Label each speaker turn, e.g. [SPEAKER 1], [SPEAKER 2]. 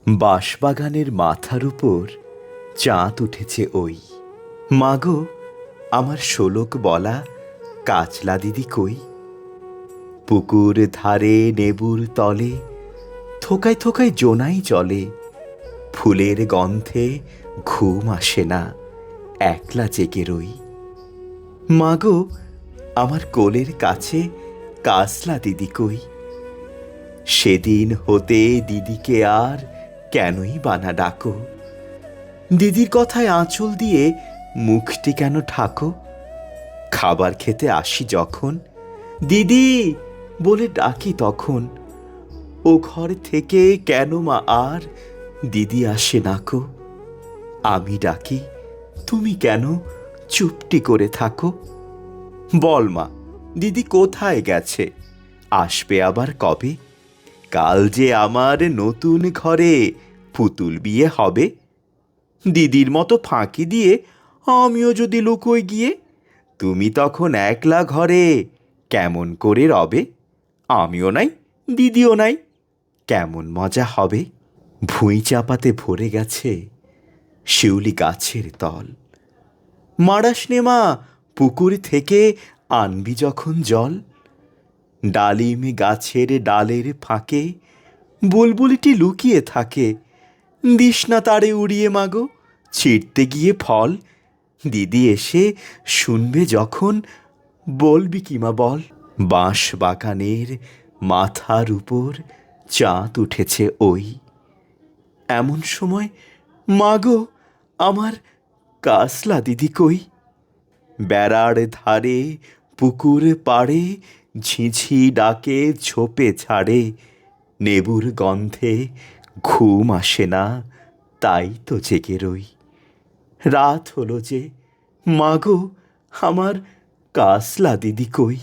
[SPEAKER 1] বাঁশবাগানের মাথার উপর চাঁদ উঠেছে ওই। মাগো, আমার শোলক বলা কাচলা দিদি কই? পুকুর ধারে নেবুর তলে থোকায় থোকায় জোনাই চলে। ফুলের গন্ধে ঘুম আসে না, একলা জেগে রই। মাগো, আমার কোলের কাছে কাসলা দিদি কই? সেদিন হতে দিদিকে আর কেনই বানা ডাকো? দিদির কথায় আঁচল দিয়ে মুখটি কেন ঠাকো? খাবার খেতে আসি যখন দিদি বলে ডাকি তখন, ও ঘর থেকে কেন মা আর দিদি আসে নাকো? আমি ডাকি, তুমি কেন চুপটি করে থাকো? বল মা, দিদি কোথায় গেছে? আসবে আবার কবে? কাল যে আমার নতুন ঘরে পুতুল বিয়ে হবে। দিদির মতো ফাঁকি দিয়ে আমিও যদি লুকোই গিয়ে, তুমি তখন একলা ঘরে কেমন করে রবে? আমিও নাই, দিদিও নাই, কেমন মজা হবে? ভুঁই চাপাতে ভরে গেছে শিউলি গাছের তল। মাড়াস নে মা, পুকুর থেকে আনবি যখন জল। ডালিম গাছের ডালের ফাঁকে বুলবুলিটি লুকিয়ে থাকে। দিস না তারে উড়িয়ে মাগো, ছিঁড়তে গিয়ে ফল। দিদি এসে শুনবে যখন, বলবি কি মা বল? বাঁশ বাগানের মাথার উপর চাঁদ উঠেছে ওই। এমন সময় মাগো, আমার কাসলা দিদি কই? বেড়ার ধারে পুকুর পাড়ে ঝিঝি ডাকে ঝোপে ছাড়ে। নেবুর গন্ধে ঘুম আসে না, তাই তো জেগে রই। রাত হলো যে, মাগো, আমার কাসলা দিদি কই?